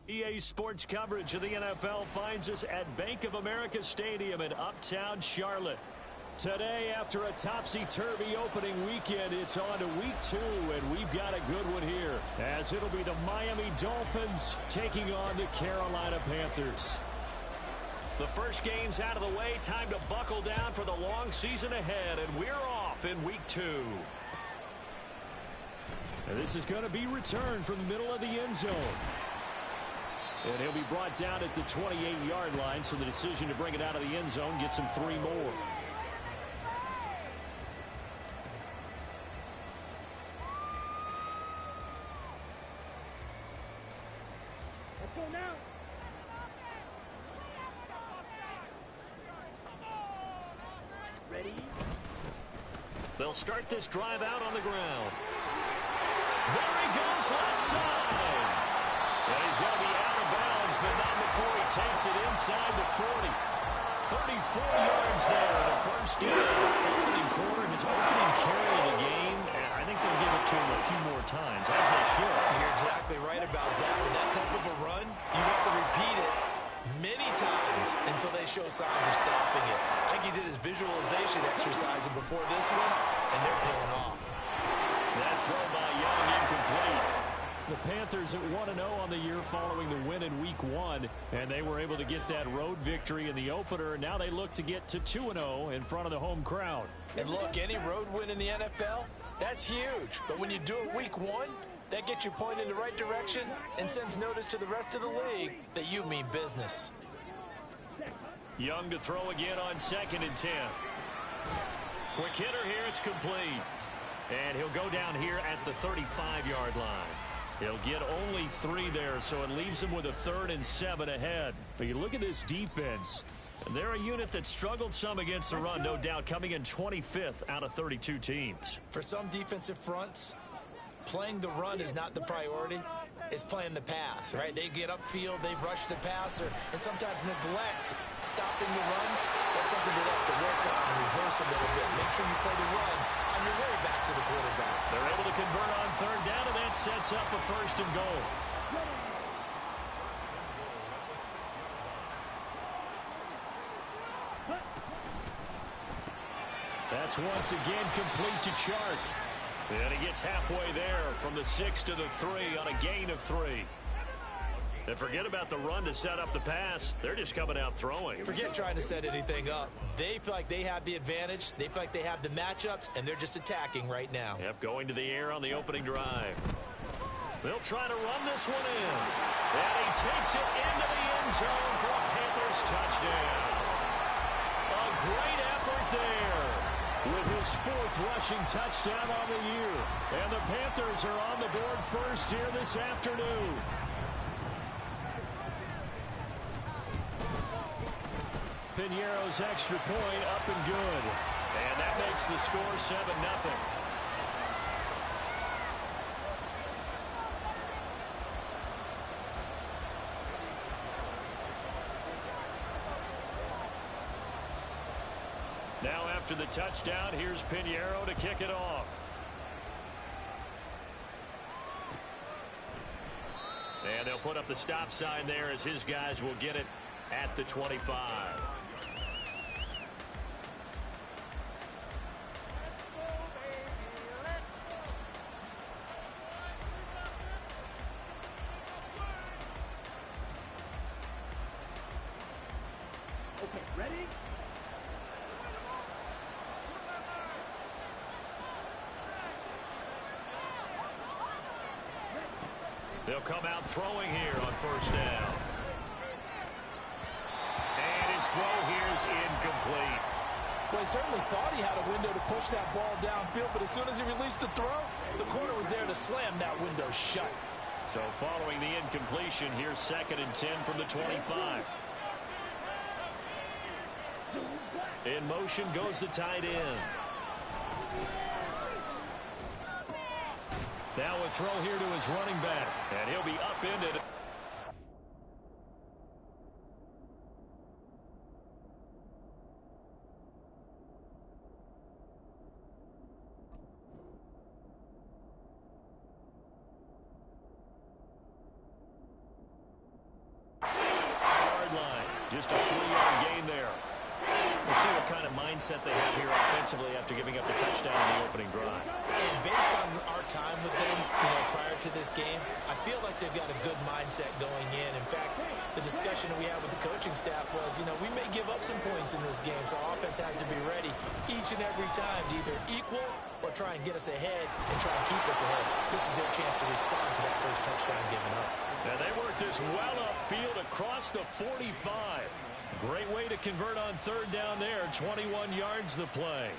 EA Sports coverage of the NFL finds us at Bank of America Stadium in Uptown Charlotte. Today, after a topsy-turvy opening weekend, it's on to week 2, and we've got a good one here, as it'll be the Miami Dolphins taking on the Carolina Panthers. The first game's out of the way. Time to buckle down for the long season ahead, and we're off in week 2. And this is going to be returned from the middle of the end zone. And he'll be brought down at the 28-yard line, so the decision to bring it out of the end zone gets him 3 more. Let's go now. Ready? They'll start this drive out on the ground. There he goes, left side. And he's going to be out of bounds, but not before he takes it inside the 40. 34 yards there and a first down. Opening quarter, his opening carry of the game, and I think they'll give it to him a few more times, as they should. You're exactly right about that. With that type of a run, you want to repeat it many times until they show signs of stopping it. I think he did his visualization exercise before this one, and they're paying off. That throw by Young incomplete. The Panthers at 1-0 on the year following the win in week 1, and they were able to get that road victory in the opener. Now they look to get to 2-0 in front of the home crowd. And look, any road win in the NFL, that's huge. But when you do it week 1, that gets you pointed in the right direction and sends notice to the rest of the league that you mean business. Young to throw again on 2nd and 10. Quick hitter here, it's complete. And he'll go down here at the 35-yard line. He'll get only 3 there, so it leaves him with a 3rd and 7 ahead. But you look at this defense. They're a unit that struggled some against the run, no doubt, coming in 25th out of 32 teams. For some defensive fronts, playing the run is not the priority. It's playing the pass, right? They get upfield, they rush the passer, and sometimes neglect stopping the run. That's something they have to work on and reverse a little bit. Make sure you play the run on your way back to the quarterback. They're able to convert on 3rd down, and that sets up a 1st and goal. That's once again complete to Chark. And he gets halfway there from the 6 to the 3 on a gain of 3. And forget about the run to set up the pass. They're just coming out throwing. Forget trying to set anything up. They feel like they have the advantage. They feel like they have the matchups, and they're just attacking right now. Yep, going to the air on the opening drive. They'll try to run this one in. And he takes it into the end zone for a Panthers touchdown. A great effort there, with his 4th rushing touchdown on the year. And the Panthers are on the board first here this afternoon. Piñeiro's extra point up and good. And that makes the score 7-0. Now after the touchdown, here's Piñeiro to kick it off. And they'll put up the stop sign there as his guys will get it at the 25. Okay, ready? They'll come out throwing here on 1st down. And his throw here is incomplete. Well, he certainly thought he had a window to push that ball downfield, but as soon as he released the throw, the corner was there to slam that window shut. So following the incompletion, here's 2nd and 10 from the 25. In motion goes the tight end. Now a throw here to his running back, and he'll be upended. mindset they have here offensively after giving up the touchdown in the opening drive. And based on our time with them, prior to this game, I feel like they've got a good mindset going in. In fact, the discussion that we had with the coaching staff was, we may give up some points in this game, so offense has to be ready each and every time to either equal or try and get us ahead and try and keep us ahead. This is their chance to respond to that first touchdown given up. And they work this well upfield across the 45. Great way to convert on third down there. 21 yards the play.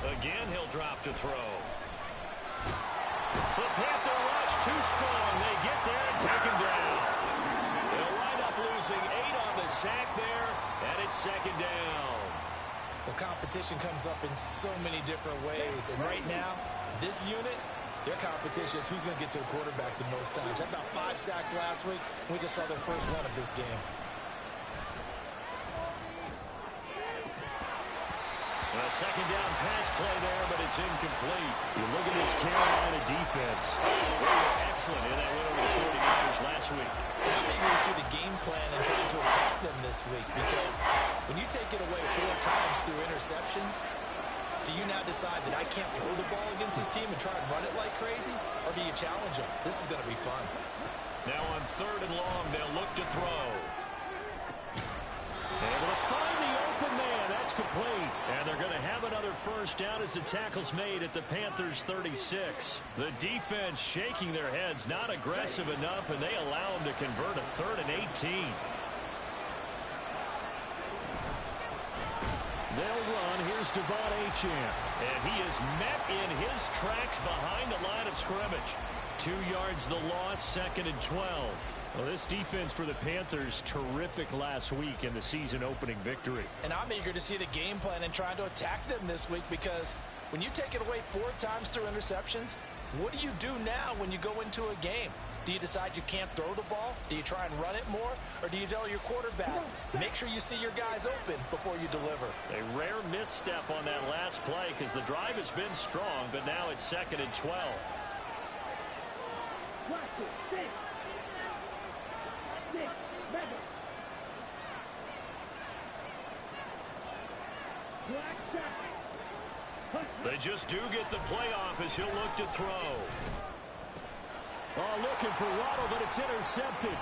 Again, he'll drop to throw. The Panther rush too strong. They get there and take him down. They'll wind up losing 8 on the sack there, and it's second down. The competition comes up in so many different ways, and right now, this unit, their competition is who's going to get to the quarterback the most times. Had about 5 sacks last week. We just saw their first one of this game. A second down pass play there, but it's incomplete. You look at this Carolina defense. They were excellent in that win over the 49ers last week. And I'm eager to see the game plan and trying to attack them this week, because when you take it away 4 times through interceptions, do you now decide that I can't throw the ball against this team and try and run it like crazy? Or do you challenge them? This is going to be fun. Now on third and long, they'll look to throw. Able to find the open man. That's complete. And they're going to have another first down as the tackle's made at the Panthers' 36. The defense shaking their heads, not aggressive enough, and they allow them to convert a 3rd and 18. They'll run. Here's Devon Achane. And he is met in his tracks behind the line of scrimmage. 2 yards the loss, 2nd and 12. Well, this defense for the Panthers, terrific last week in the season opening victory. And I'm eager to see the game plan and trying to attack them this week, because when you take it away 4 times through interceptions, what do you do now when you go into a game? Do you decide you can't throw the ball? Do you try and run it more? Or do you tell your quarterback, make sure you see your guys open before you deliver? A rare misstep on that last play, because the drive has been strong, but now it's 2nd and 12. They just do get the playoff as he'll look to throw. Oh, looking for Waddle, but it's intercepted.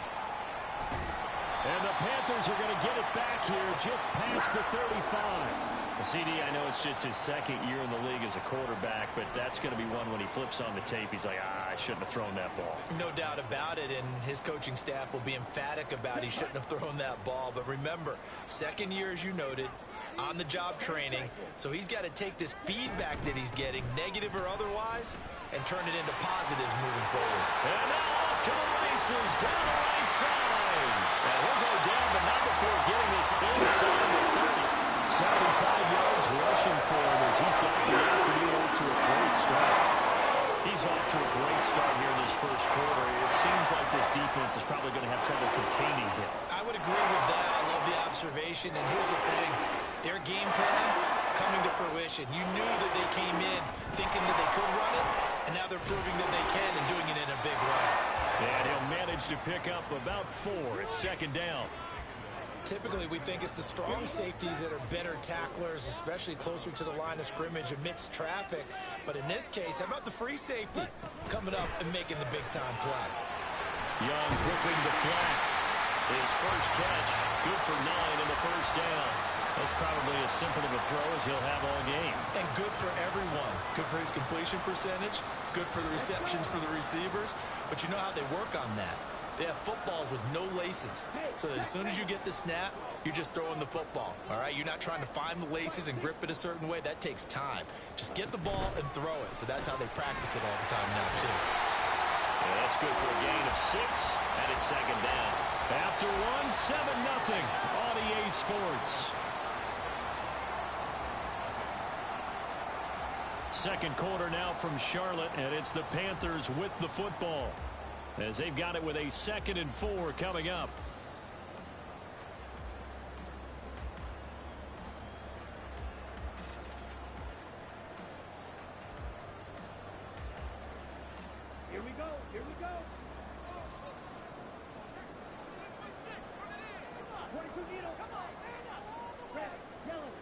And the Panthers are going to get it back here just past the 35. CD, I know it's just his 2nd year in the league as a quarterback, but that's going to be one when he flips on the tape. He's like, I shouldn't have thrown that ball. No doubt about it, and his coaching staff will be emphatic about he shouldn't have thrown that ball. But remember, 2nd year, as you noted, on-the-job training, so he's got to take this feedback that he's getting, negative or otherwise, and turn it into positives moving forward. And now off to the races, down the right side. And he'll go down, but not before getting this inside the 30. 75 yards rushing for him as he's got the afternoon off to a great start. He's off to a great start here in this first quarter. It seems like this defense is probably going to have trouble containing him. I would agree with that. I love the observation. And here's the thing. Their game plan coming to fruition. You knew that they came in thinking that they could run it, and now they're proving that they can and doing it in a big way. And he'll manage to pick up about 4. It's 2nd down. Typically, we think it's the strong safeties that are better tacklers, especially closer to the line of scrimmage amidst traffic. But in this case, how about the free safety coming up and making the big-time play? Young gripping the flat. His first catch, good for 9 in the first down. That's probably as simple of a throw as he'll have all game. And good for everyone. Good for his completion percentage. Good for the receptions for the receivers. But you know how they work on that. They have footballs with no laces. So that as soon as you get the snap, you're just throwing the football. All right? You're not trying to find the laces and grip it a certain way. That takes time. Just get the ball and throw it. So that's how they practice it all the time now, too. Yeah, that's good for a gain of 6, and it's 2nd down. After 1, 7-0 on EA Sports. Second quarter now from Charlotte, and it's the Panthers with the football, as they've got it with a 2nd and 4 coming up. Here we go. Here we go. 22 needle. Come on, man up. Red, yellow.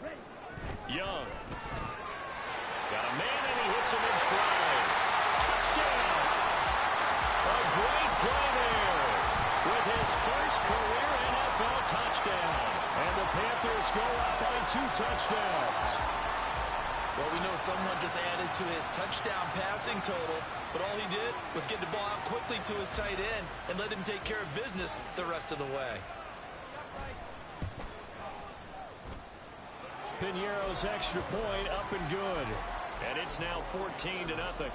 Ready. Young. Got a man and he hits him in stride. Touchdown. A great play there with his first career NFL touchdown. And the Panthers go up by 2 touchdowns. Well, we know someone just added to his touchdown passing total, but all he did was get the ball out quickly to his tight end and let him take care of business the rest of the way. Piñeiro's extra point up and good. And it's now 14-0.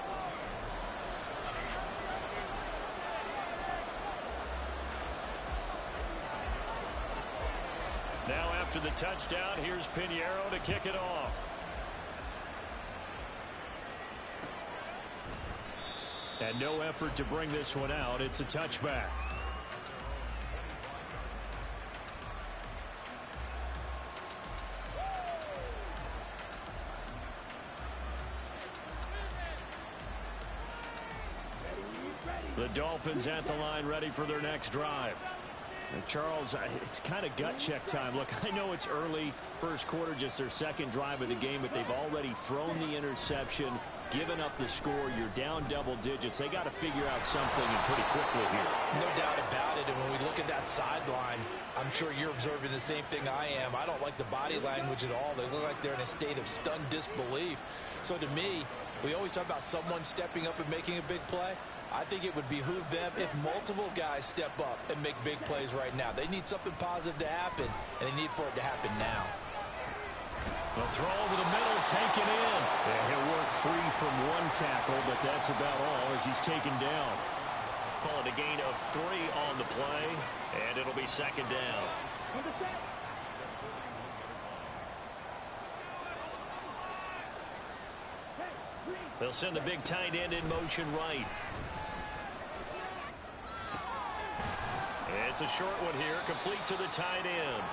Now after the touchdown, here's Piñeiro to kick it off. And no effort to bring this one out. It's a touchback. The Dolphins at the line, ready for their next drive. And Charles, it's kind of gut check time. Look, I know it's early, first quarter, just their second drive of the game, but they've already thrown the interception, given up the score. You're down double digits. They got to figure out something and pretty quickly here. No doubt about it. And when we look at that sideline, I'm sure you're observing the same thing I am. I don't like the body language at all. They look like they're in a state of stunned disbelief. So to me, we always talk about someone stepping up and making a big play. I think it would behoove them if multiple guys step up and make big plays right now. They need something positive to happen, and they need for it to happen now. The throw over the middle, taken in. And he'll work free from one tackle, but that's about all as he's taken down. Call it a gain of 3 on the play, and it'll be second down. They'll send the big tight end in motion right. It's a short one here, complete to the tight end.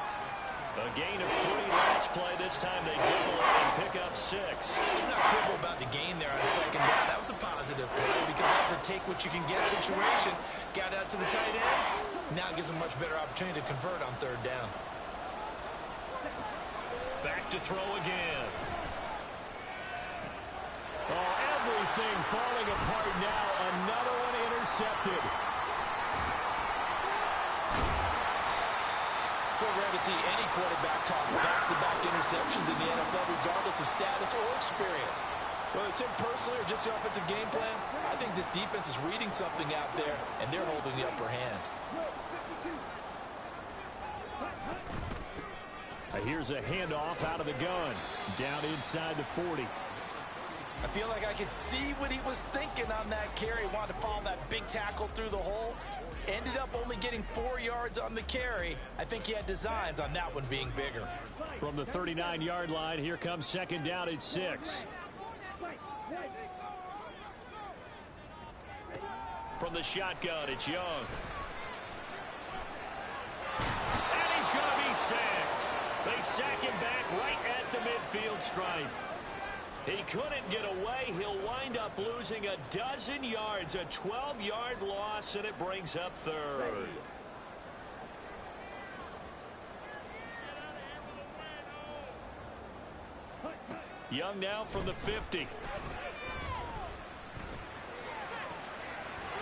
A gain of 3 last play. This time they double it and pick up 6. He's not critical about the gain there on second down. That was a positive play because that was a take-what-you-can-get situation. Got out to the tight end. Now it gives him a much better opportunity to convert on third down. Back to throw again. Oh, everything falling apart now. Another one intercepted. So rare to see any quarterback toss back-to-back interceptions in the NFL, regardless of status or experience. Whether it's him personally or just the offensive game plan, I think this defense is reading something out there, and they're holding the upper hand. Here's a handoff out of the gun. Down inside the 40. I feel like I could see what he was thinking on that carry. Wanted to follow that big tackle through the hole. Ended up only getting 4 yards on the carry. I think he had designs on that one being bigger. From the 39-yard line, here comes second down at 6. From the shotgun, it's Young. And he's going to be sacked. They sack him back right at the midfield stripe. He couldn't get away. He'll wind up losing a dozen yards, a 12-yard loss, and it brings up third. Young now from the 50.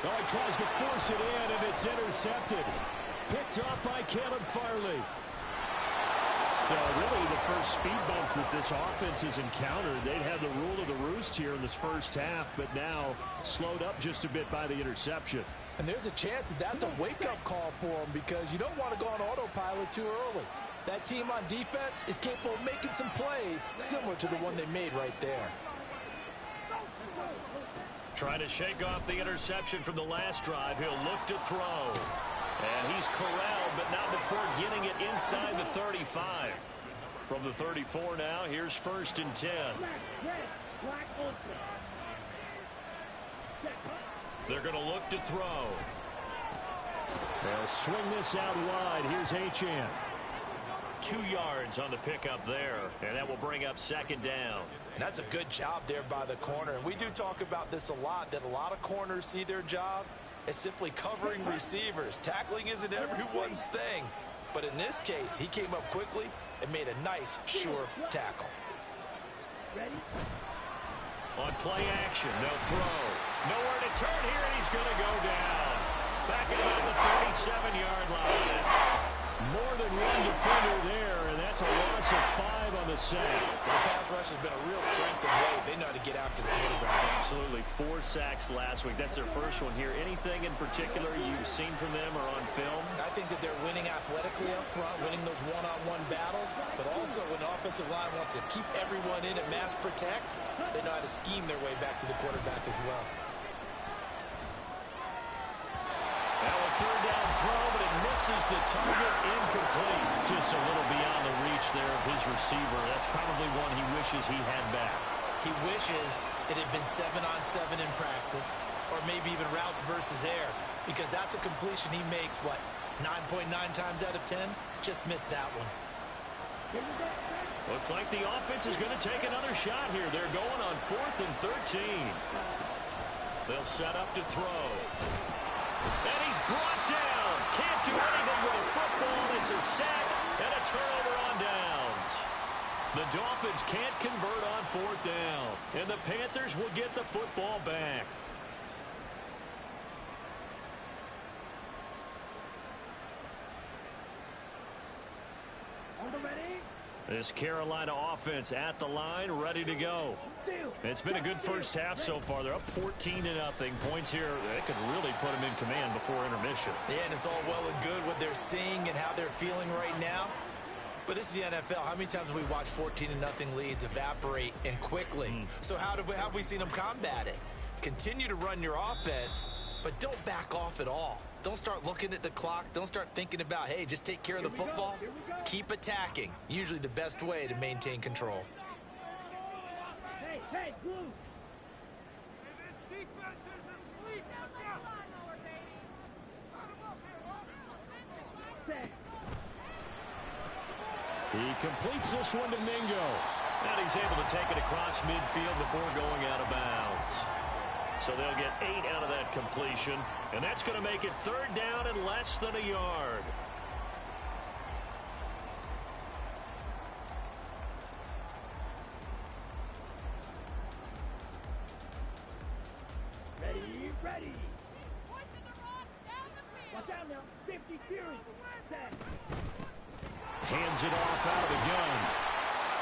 Oh, he tries to force it in, and it's intercepted. Picked off by Caleb Farley. So really the first speed bump that this offense has encountered. They'd had the rule of the roost here in this first half, but now slowed up just a bit by the interception. And there's a chance that that's a wake-up call for them because you don't want to go on autopilot too early. That team on defense is capable of making some plays similar to the one they made right there. Trying to shake off the interception from the last drive. He'll look to throw. And he's corralled, but not before getting it inside the 35. From the 34 now, here's 1st and 10. They're going to look to throw. They'll swing this out wide. Here's Achane. 2 yards on the pickup there, and that will bring up second down. And that's a good job there by the corner. And we do talk about this a lot, that a lot of corners see their job as simply covering receivers. Tackling isn't everyone's thing. But in this case, he came up quickly and made a nice, sure tackle. Ready? On play action, they'll throw. Nowhere to turn here, and he's going to go down. Back at about the 37-yard line. More than one defender there, and that's a loss of 5 on the sack. The pass rush has been a real strength of late. They know how to get after the quarterback. Absolutely. 4 sacks last week. That's their first one here. Anything in particular you've seen from them or on film? I think that they're winning athletically up front, winning those one-on-one battles, but also when the offensive line wants to keep everyone in and mass protect, they know how to scheme their way back to the quarterback as well. Now a third down throw, but it misses the target, incomplete. Just a little beyond the reach there of his receiver. That's probably one he wishes he had back. He wishes it had been 7-on-7 in practice, or maybe even routes versus air, because that's a completion he makes, what, 9.9 times out of 10? Just missed that one. Looks like the offense is going to take another shot here. They're going on 4th and 13. They'll set up to throw. And he's brought down. Can't do anything with a football. It's a sack and a turnover on downs. The Dolphins can't convert on 4th down. And the Panthers will get the football back. On the ready? This Carolina offense at the line, ready to go. It's been a good first half so far. They're up 14-0. Points here, they could really put them in command before intermission. Yeah, and it's all well and good what they're seeing and how they're feeling right now. But this is the NFL. How many times have we watched 14-0 leads evaporate and quickly? So how have we seen them combat it? Continue to run your offense, but don't back off at all. Don't start looking at the clock. Don't start thinking about, hey, just take care of the football. Keep attacking. Usually the best way to maintain control. Hey, Blue. This defense is asleep. He completes this one to Mingo. And he's able to take it across midfield before going out of bounds. So they'll get 8 out of that completion. And that's going to make it 3rd down and less than a yard. Ready. Watch out now. 50 Fury. Hands it off out of the gun.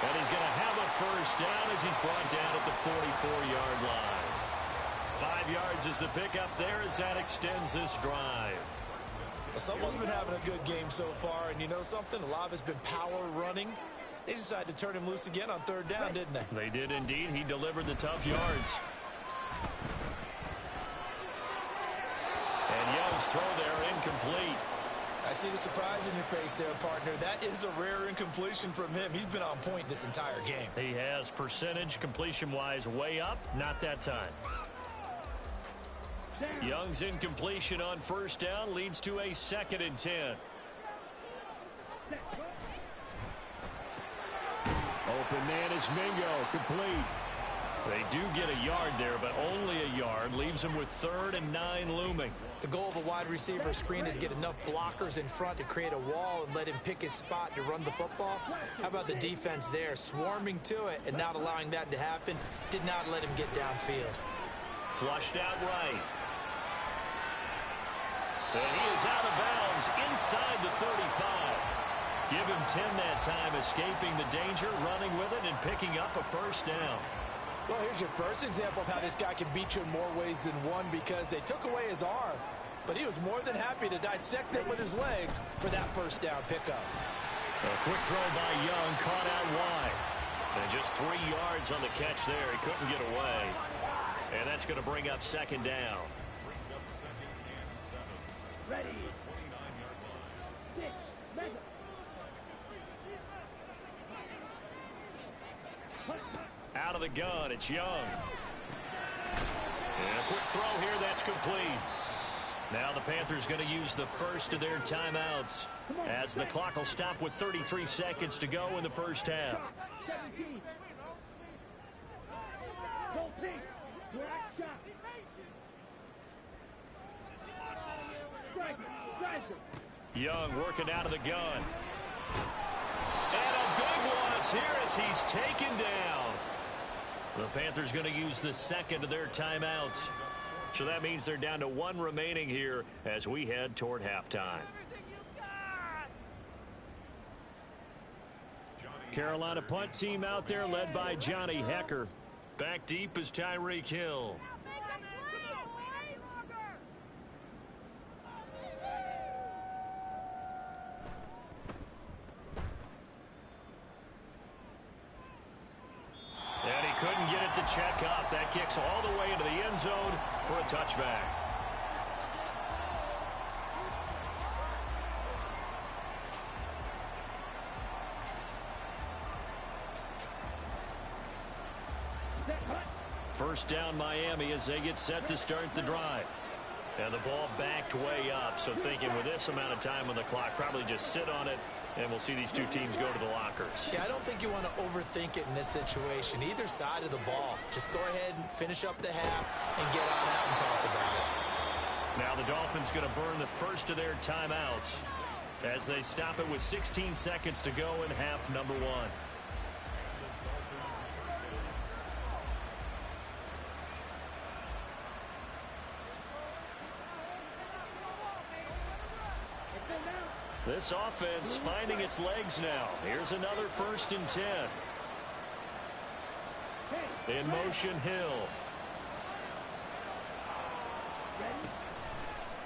And he's going to have a first down as he's brought down at the 44-yard line. 5 yards is the pickup there as that extends this drive. Someone's been having a good game so far, and you know something? A lot of it's been power running. They decided to turn him loose again on 3rd down, didn't they? They did indeed. He delivered the tough yards. And Young's throw there incomplete. I see the surprise in your face there, partner. That is a rare incompletion from him. He's been on point this entire game. He has percentage completion-wise way up. Not that time. Young's incompletion on 1st down leads to a 2nd and 10. Open man is Mingo. Complete. They do get a yard there, but only a yard. Leaves them with 3rd and 9 looming. The goal of a wide receiver screen is get enough blockers in front to create a wall and let him pick his spot to run the football. How about the defense there? Swarming to it and not allowing that to happen. Did not let him get downfield. Flushed out right. And he is out of bounds inside the 35. Give him 10 that time, escaping the danger, running with it, and picking up a 1st down. Well, here's your first example of how this guy can beat you in more ways than one, because they took away his arm, but he was more than happy to dissect them with his legs for that 1st down pickup. A quick throw by Young, caught out wide. And just 3 yards on the catch there. He couldn't get away. And that's going to bring up 2nd down. Ready. 6. Mega. Out of the gun, it's Young. And a quick throw here, that's complete. Now the Panthers going to use the first of their timeouts as the clock will stop with 33 seconds to go in the first half. 17. Go pick. Black shot. Strike it. Young working out of the gun. And a big loss here as he's taken down. The Panthers going to use the second of their timeouts. So that means they're down to one remaining here as we head toward halftime. Carolina punt team out there led by Johnny Hecker. Back deep is Tyreek Hill. And he couldn't get it to check up. That kicks all the way into the end zone for a touchback. First down Miami as they get set to start the drive. And the ball backed way up, so thinking with this amount of time on the clock, probably just sit on it, and we'll see these two teams go to the lockers. Yeah, I don't think you want to overthink it in this situation. Either side of the ball. Just go ahead and finish up the half and get on out and talk about it. Now the Dolphins going to burn the first of their timeouts as they stop it with 16 seconds to go in half number one. This offense finding its legs now. Here's another 1st and 10. In motion, Hill.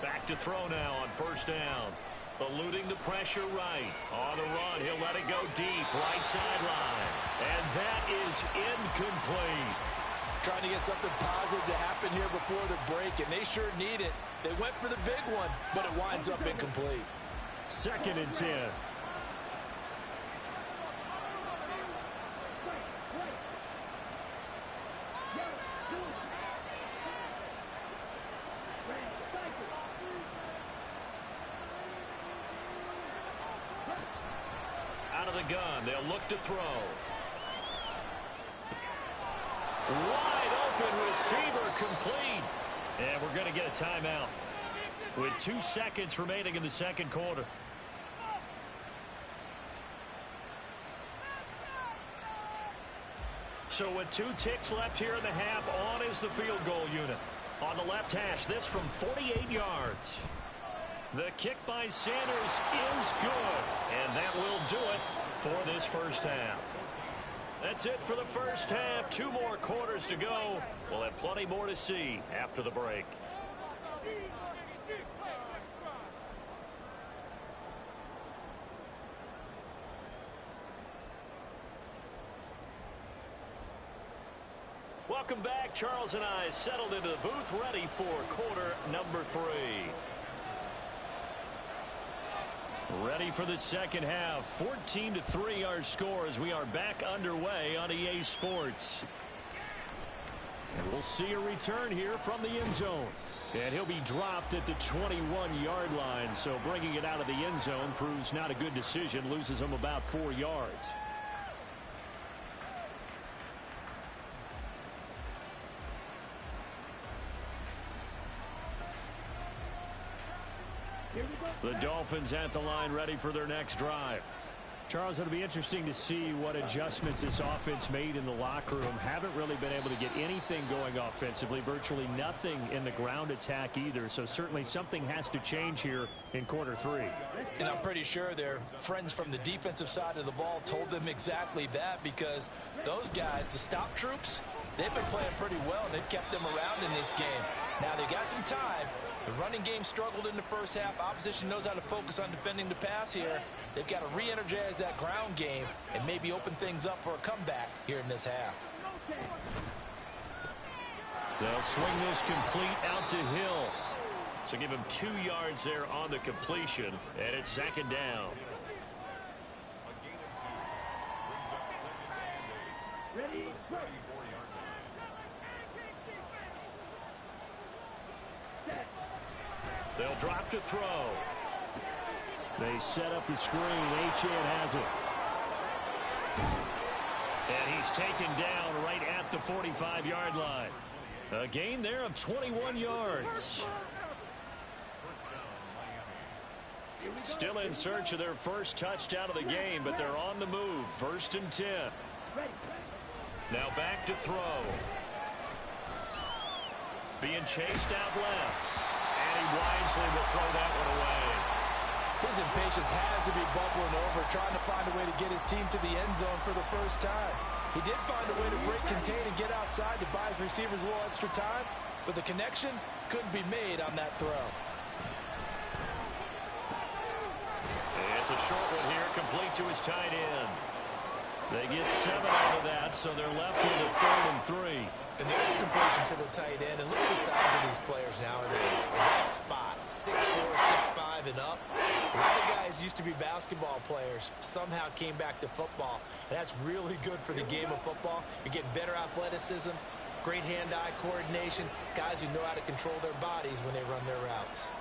Back to throw now on 1st down. Eluding the pressure right. On the run, he'll let it go deep. Right sideline. And that is incomplete. Trying to get something positive to happen here before the break, and they sure need it. They went for the big one, but it winds up incomplete. 2nd and 10. Out of the gun, they'll look to throw. Wide open receiver complete. And we're going to get a timeout with 2 seconds remaining in the second quarter. So with 2 ticks left here in the half, on is the field goal unit. On the left hash, this from 48 yards. The kick by Sanders is good, and that will do it for this first half. That's it for the first half. 2 more quarters to go. We'll have plenty more to see after the break. Welcome back. Charles and I settled into the booth, ready for quarter number 3. Ready for the second half. 14-3 our score as we are back underway on EA Sports. And we'll see a return here from the end zone. And he'll be dropped at the 21-yard line. So bringing it out of the end zone proves not a good decision. Loses him about 4 yards. The Dolphins at the line, ready for their next drive. Charles, it'll be interesting to see what adjustments this offense made in the locker room. Haven't really been able to get anything going offensively, virtually nothing in the ground attack either. So certainly something has to change here in quarter 3. And I'm pretty sure their friends from the defensive side of the ball told them exactly that, because those guys, the stop troops, they've been playing pretty well, and they've kept them around in this game. Now they've got some time. The running game struggled in the first half. Opposition knows how to focus on defending the pass here. They've got to re-energize that ground game and maybe open things up for a comeback here in this half. They'll swing this complete out to Hill. So give him 2 yards there on the completion, and it's 2nd down. Ready, go. They'll drop to throw. They set up the screen. Achane has it. And he's taken down right at the 45-yard line. A gain there of 21 yards. Still in search of their first touchdown of the game, but they're on the move. 1st and 10. Now back to throw. Being chased out left. And he wisely will throw that one away. His impatience has to be bubbling over, trying to find a way to get his team to the end zone for the first time. He did find a way to break, contain, and get outside to buy his receivers a little extra time, but the connection couldn't be made on that throw. It's a short one here, complete to his tight end. They get 7 out of that, so they're left with a 3rd and 3. And there's a completion to the tight end. And look at the size of these players nowadays. In that spot, 6'4", 6'5", and up. A lot of guys used to be basketball players, somehow came back to football. And that's really good for the game of football. You're getting better athleticism, great hand-eye coordination, guys who know how to control their bodies when they run their routes.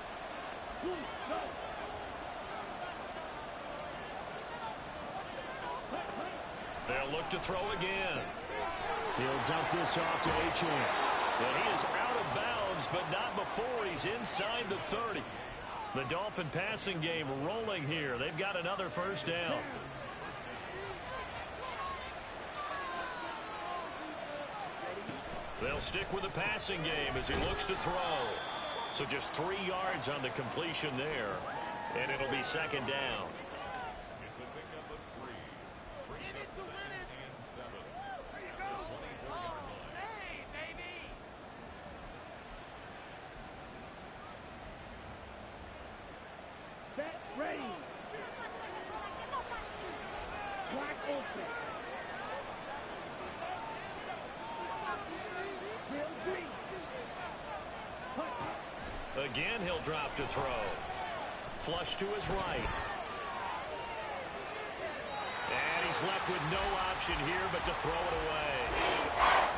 They'll look to throw again. He'll dump this off to Achane. And he is out of bounds, but not before he's inside the 30. The Dolphin passing game rolling here. They've got another first down. They'll stick with the passing game as he looks to throw. So just 3 yards on the completion there. And it'll be 2nd down. Ready. Clock open. Again, he'll drop to throw. Flush to his right. And he's left with no option here but to throw it away.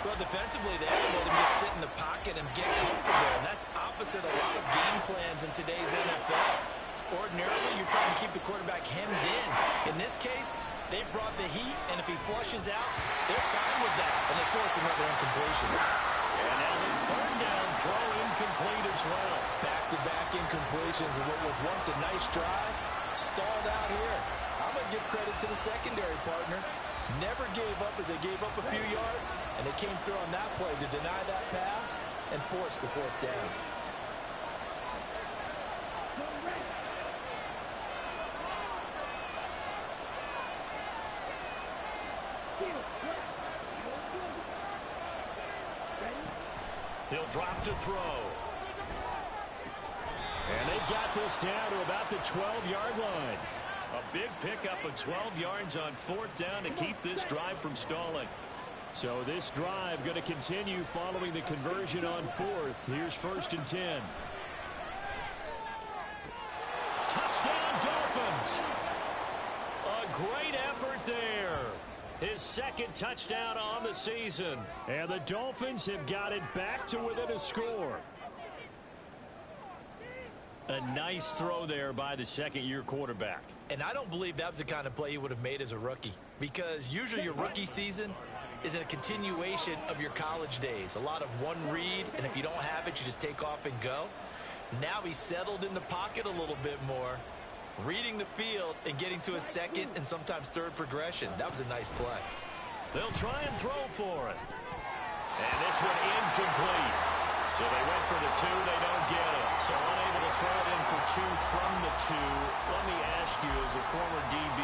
Well, defensively, they haven't let him just sit in the pocket and get comfortable. And that's opposite a lot of game plans in today's NFL. Ordinarily, you're trying to keep the quarterback hemmed in. In this case, they brought the heat, and if he flushes out, they're fine with that. And they force another incompletion. And now the 3rd down throw incomplete as well. Back-to-back incompletions of what was once a nice drive. Stalled out here. I'm going to give credit to the secondary partner. Never gave up as they gave up a few yards, and they came through on that play to deny that pass and force the 4th down. He'll drop to throw. And they've got this down to about the 12-yard line. A big pickup of 12 yards on 4th down to keep this drive from stalling. So this drive going to continue following the conversion on 4th. Here's 1st and 10. Touchdown, Dolphins! A great effort there. His 2nd touchdown on the season. And the Dolphins have got it back to within a score. A nice throw there by the 2nd-year quarterback. And I don't believe that was the kind of play he would have made as a rookie. Because usually your rookie season is a continuation of your college days. A lot of one read, and if you don't have it, you just take off and go. Now he's settled in the pocket a little bit more, reading the field and getting to a 2nd and sometimes 3rd progression. That was a nice play. They'll try and throw for it. And this one incomplete. So they went for the 2, they don't get it. So unable to throw it in for 2 from the 2. Let me ask you, as a former DB,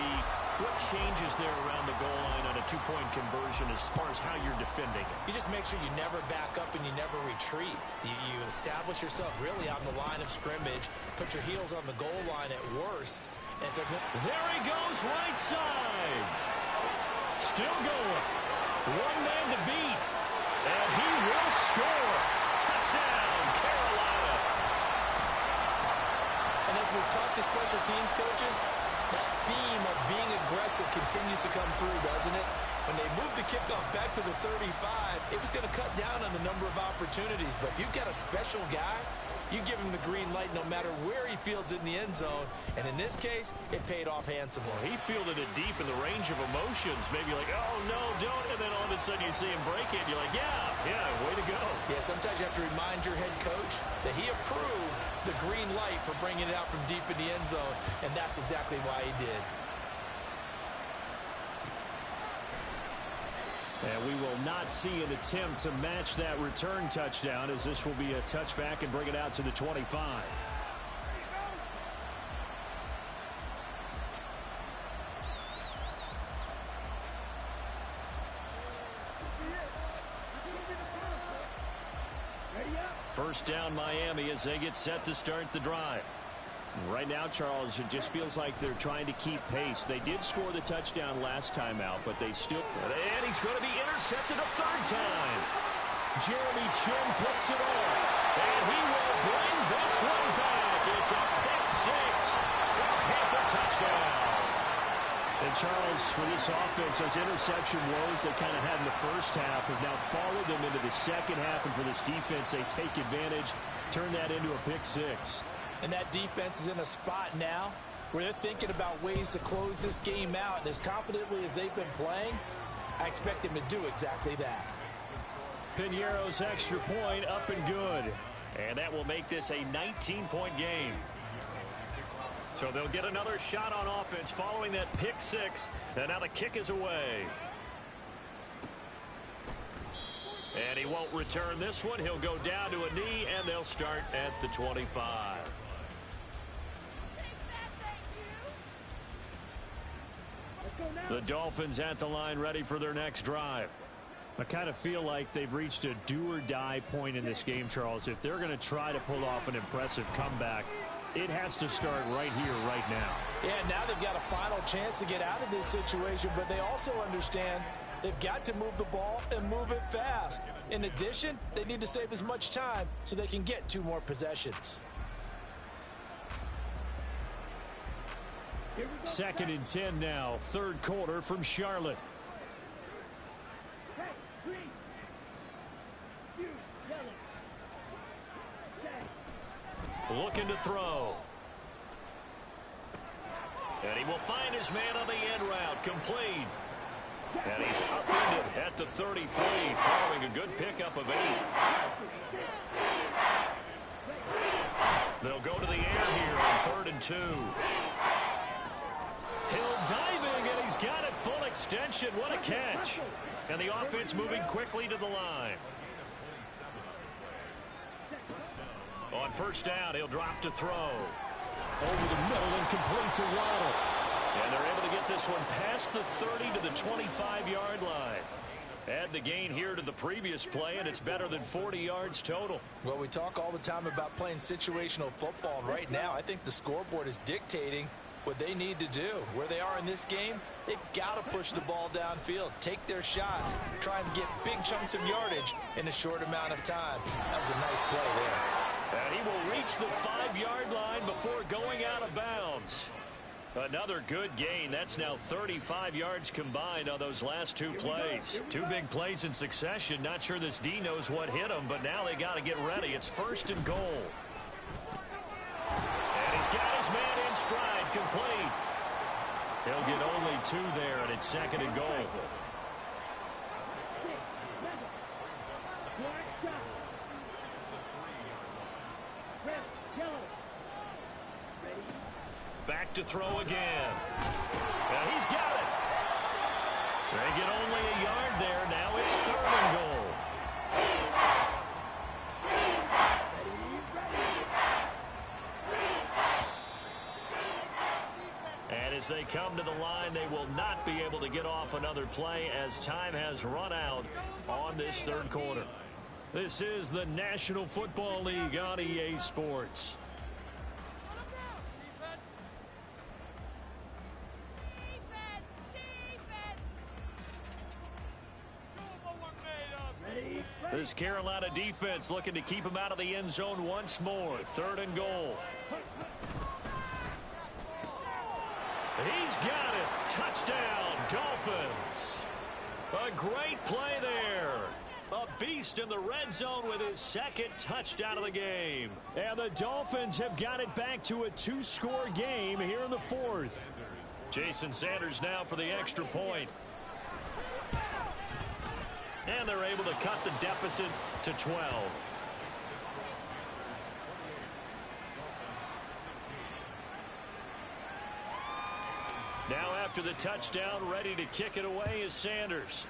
what changes there around the goal line on a 2-point conversion as far as how you're defending it? You just make sure you never back up and you never retreat. You establish yourself really on the line of scrimmage, put your heels on the goal line at worst. And there he goes, right side. Still going. One man to beat. And he will score. Touchdown, Carolina. And as we've talked to special teams coaches, that theme of being aggressive continues to come through, doesn't it? When they moved the kickoff back to the 35, it was going to cut down on the number of opportunities. But if you've got a special guy You give him the green light no matter where he fields it in the end zone. And in this case, it paid off handsomely. Well, he fielded it deep in the range of emotions. Maybe like, oh, no, don't. And then all of a sudden you see him break it. And you're like, yeah, way to go. Yeah, sometimes you have to remind your head coach that he approved the green light for bringing it out from deep in the end zone. And that's exactly why he did. And we will not see an attempt to match that return touchdown, as this will be a touchback and bring it out to the 25. First down Miami as they get set to start the drive. Right now, Charles, it just feels like they're trying to keep pace. They did score the touchdown last time out, but they still... And he's going to be intercepted a third time. Jeremy Chin picks it off. And he will bring this one back. It's a pick six for a Panther touchdown. And, Charles, for this offense, those interception woes they kind of had in the first half have now followed them into the second half. And for this defense, they take advantage, turn that into a pick six. And that defense is in a spot now where they're thinking about ways to close this game out. And as confidently as they've been playing, I expect them to do exactly that. Piñeiro's extra point up and good. And that will make this a 19-point game. So they'll get another shot on offense following that pick six. And now the kick is away. And he won't return this one. He'll go down to a knee, and they'll start at the 25. The Dolphins at the line, ready for their next drive. I kind of feel like they've reached a do-or-die point in this game, Charles. If they're going to try to pull off an impressive comeback, it has to start right here, right now. Yeah, now they've got a final chance to get out of this situation, but they also understand they've got to move the ball and move it fast. In addition, they need to save as much time so they can get 2 more possessions. Second and 10 now, third quarter from Charlotte. Looking to throw. And he will find his man on the end route, complete. And he's upended at the 33, following a good pickup of 8. They'll go to the air here on 3rd and 2. Hill diving, and he's got it full extension. What a catch. And the offense moving quickly to the line. On first down, he'll drop to throw. Over the middle and complete to Waddle. And they're able to get this one past the 30 to the 25-yard line. Add the gain here to the previous play, and it's better than 40 yards total. Well, we talk all the time about playing situational football, and right now I think the scoreboard is dictating what they need to do. Where they are in this game, they've got to push the ball downfield, take their shots, try and get big chunks of yardage in a short amount of time. That was a nice play there. And he will reach the 5-yard line before going out of bounds. Another good gain. That's now 35 yards combined on those last 2 plays. 2 big plays in succession. Not sure this D knows what hit him, but now they got to get ready. It's 1st and goal. And he's got his man in stride, complete. He'll get only 2 there, and it's 2nd and goal. Back to throw again. And he's got it. They get only a yard there. Now it's 3rd and goal. And as they come to the line, they will not be able to get off another play as time has run out on this 3rd quarter. This is the National Football League on EA Sports. This Carolina defense looking to keep him out of the end zone once more. 3rd and goal. He's got it. Touchdown, Dolphins. A great play there. A beast in the red zone with his second touchdown of the game. And the Dolphins have got it back to a 2-score game here in the fourth. Jason Sanders now for the extra point. And they're able to cut the deficit to 12. Now after the touchdown, ready to kick it away is Sanders.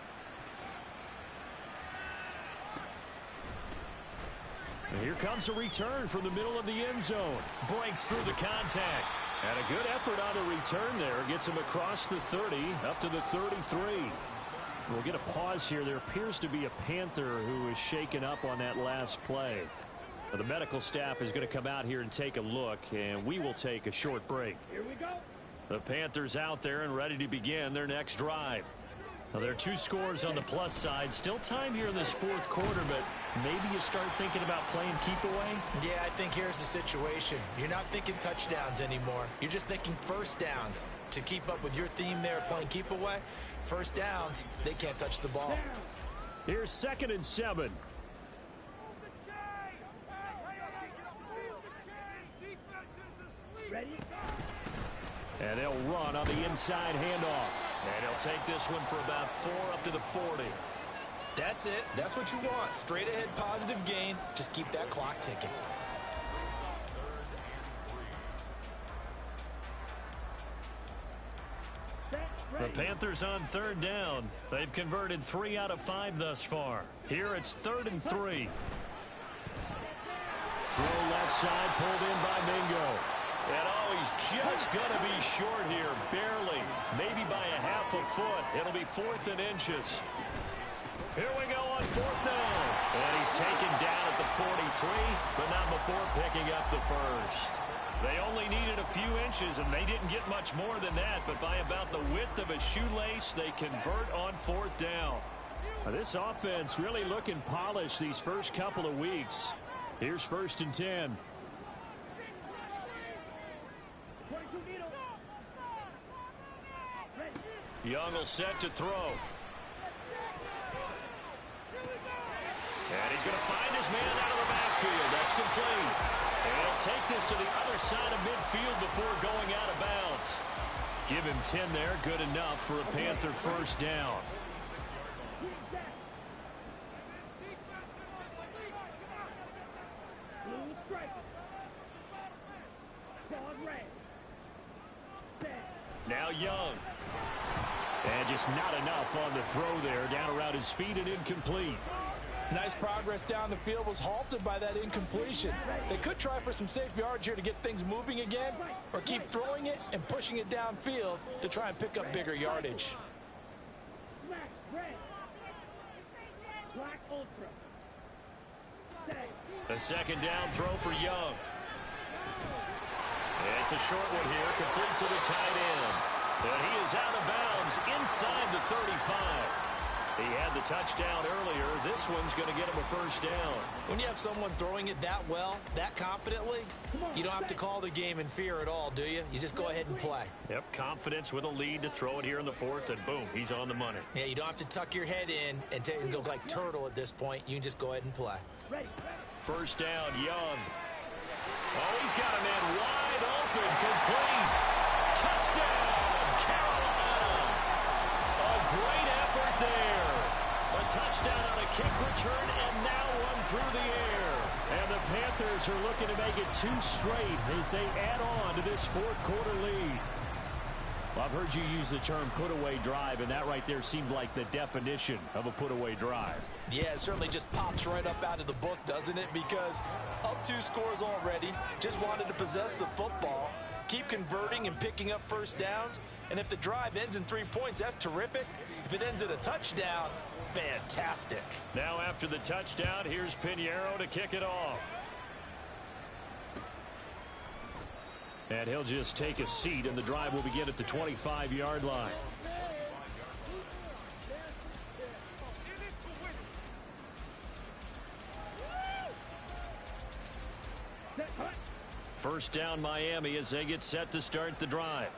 And here comes a return from the middle of the end zone. Breaks through the contact. And a good effort on the return there. Gets him across the 30, up to the 33. We'll get a pause here. There appears to be a Panther who is shaken up on that last play. Well, the medical staff is going to come out here and take a look, and we will take a short break. Here we go. The Panthers out there and ready to begin their next drive. Now, there are 2 scores on the plus side. Still time here in this fourth quarter, but maybe you start thinking about playing keep away? Yeah, I think here's the situation. You're not thinking touchdowns anymore. You're just thinking first downs. To keep up with your theme there, playing keep away, first downs, they can't touch the ball. Here's 2nd and 7. Ready? And they'll run on the inside handoff. And he'll take this one for about 4 up to the 40. That's it. That's what you want. Straight ahead positive gain. Just keep that clock ticking. The Panthers on 3rd down. They've converted 3 out of 5 thus far. Here it's 3rd and 3. Throw left side, pulled in by Mingo. And he's just going to be short here, barely. Maybe by a half a foot. It'll be 4th and inches. Here we go on 4th down. And he's taken down at the 43, but not before picking up the first. They only needed a few inches, and they didn't get much more than that, but by about the width of a shoelace, they convert on 4th down. Now, this offense really looking polished these first couple of weeks. Here's 1st and 10. Young will set to throw. And he's going to find his man out of the backfield. That's complete. And he'll take this to the other side of midfield before going out of bounds. Give him 10 there. Good enough for a Panther first down. Now Young. And just not enough on the throw there. Down around his feet and incomplete. Nice progress down the field, was halted by that incompletion. They could try for some safe yards here to get things moving again, or keep throwing it and pushing it downfield to try and pick up bigger yardage. The 2nd down throw for Young. It's a short one here, complete to the tight end. And he is out of bounds inside the 35. He had the touchdown earlier. This one's going to get him a first down. When you have someone throwing it that well, that confidently, you don't have to call the game in fear at all, do you? You just go ahead and play. Yep, confidence with a lead to throw it here in the 4th, and boom, he's on the money. Yeah, you don't have to tuck your head in and go like turtle at this point. You can just go ahead and play. First down, Young. Oh, he's got a man wide open, complete. Touchdown, Carolina. A great effort there. A touchdown on a kick return, and now one through the air. And the Panthers are looking to make it 2 straight as they add on to this 4th quarter lead. Well, I've heard you use the term put-away drive, and that right there seemed like the definition of a put-away drive. Yeah, it certainly just pops right up out of the book, doesn't it? Because up 2 scores already, just wanted to possess the football, keep converting and picking up first downs, and if the drive ends in 3 points, that's terrific. If it ends in a touchdown, fantastic. Now after the touchdown, here's Pinheiro to kick it off. And he'll just take a seat, and the drive will begin at the 25-yard line. First down Miami as they get set to start the drive.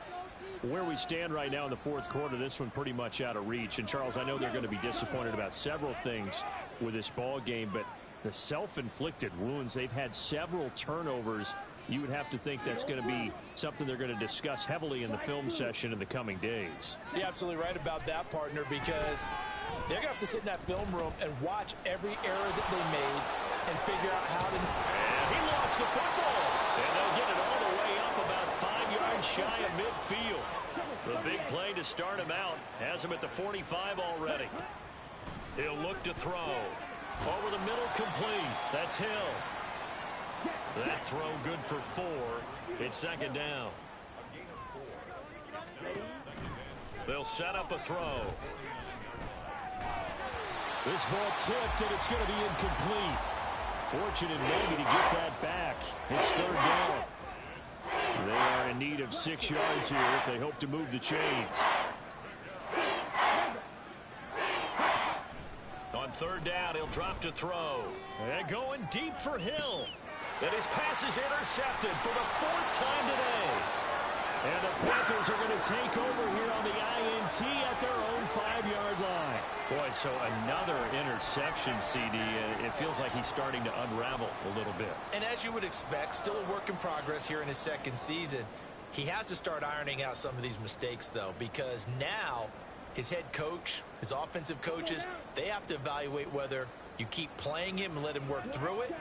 Where we stand right now in the fourth quarter, this one pretty much out of reach. And, Charles, I know they're going to be disappointed about several things with this ball game, but the self-inflicted wounds, they've had several turnovers. You would have to think that's going to be something they're going to discuss heavily in the film session in the coming days. You're absolutely right about that, partner, because they're going to have to sit in that film room and watch every error that they made and figure out how to... And he lost the football. And they'll get it all the way up about 5 yards shy of midfield. The big play to start him out has him at the 45 already. He'll look to throw. Over the middle, complete. That's Hill. That throw good for 4. It's second down. They'll set up a throw. This ball tipped, and it's going to be incomplete. Fortunate maybe to get that back. It's third down. They are in need of 6 yards here if they hope to move the chains. On third down, he'll drop to throw. And going deep for Hill. And his pass is intercepted for the 4th time today. And the Panthers are going to take over here on the INT at their own 5-yard line. Boy, so another interception, CD. It feels like he's starting to unravel a little bit. And as you would expect, still a work in progress here in his second season. He has to start ironing out some of these mistakes, though, because now his head coach, his offensive coaches, they have to evaluate whether you keep playing him and let him work through it,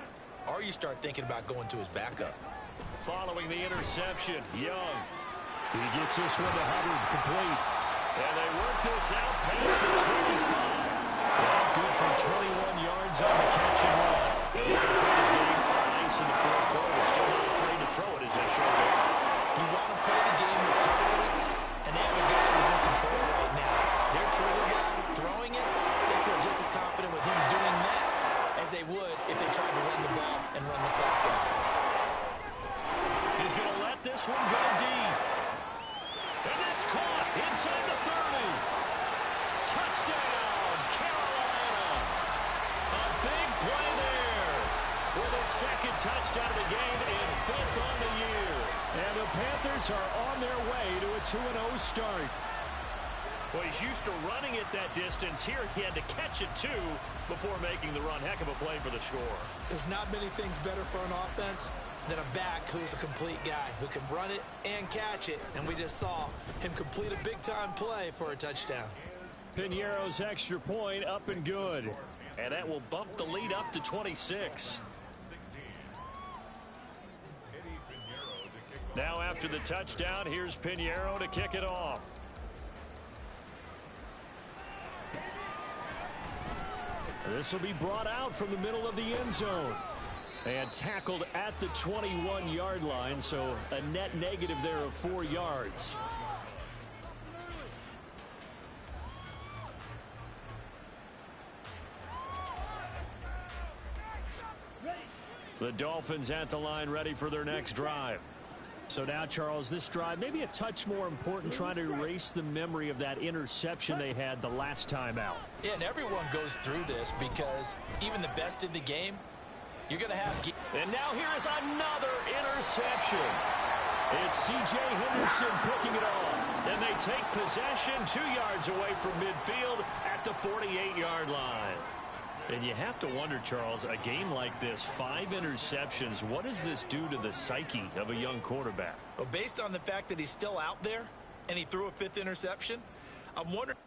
or you start thinking about going to his backup. Following the interception, Young. He gets this one to Hubbard, complete. And they work this out past the 25. Well, good for 21 yards on the catch and run. And they're going to put this game on ice in the fourth quarter. Still not afraid to throw it as they show up. You want to play the game with confidence, and they have a guy who's in control right now. Their trigger guy throwing it, they feel just as confident with him doing that as they would if they tried to run the ball and run the clock out. He's going to let this one go deep. And that's caught inside the 30. Touchdown, Carolina. A big play there with a second touchdown of the game and 5th on the year. And the Panthers are on their way to a 2-0 start. Well, he's used to running it that distance. Here he had to catch it, too, before making the run. Heck of a play for the score. There's not many things better for an offense than a back who's a complete guy who can run it and catch it. And we just saw him complete a big-time play for a touchdown. Piñeiro's extra point up and good. And that will bump the lead up to 26. Now after the touchdown, here's Piñeiro to kick it off. This will be brought out from the middle of the end zone. And tackled at the 21-yard line, so a net negative there of 4 yards. The Dolphins at the line ready for their next drive. So now, Charles, this drive maybe a touch more important, trying to erase the memory of that interception they had the last time out. Yeah, and everyone goes through this because even the best in the game, you're going to have... And now here is another interception. It's C.J. Henderson picking it off. And they take possession 2 yards away from midfield at the 48-yard line. And you have to wonder, Charles, a game like this, 5 interceptions, what does this do to the psyche of a young quarterback? Well, based on the fact that he's still out there and he threw a 5th interception, I'm wondering...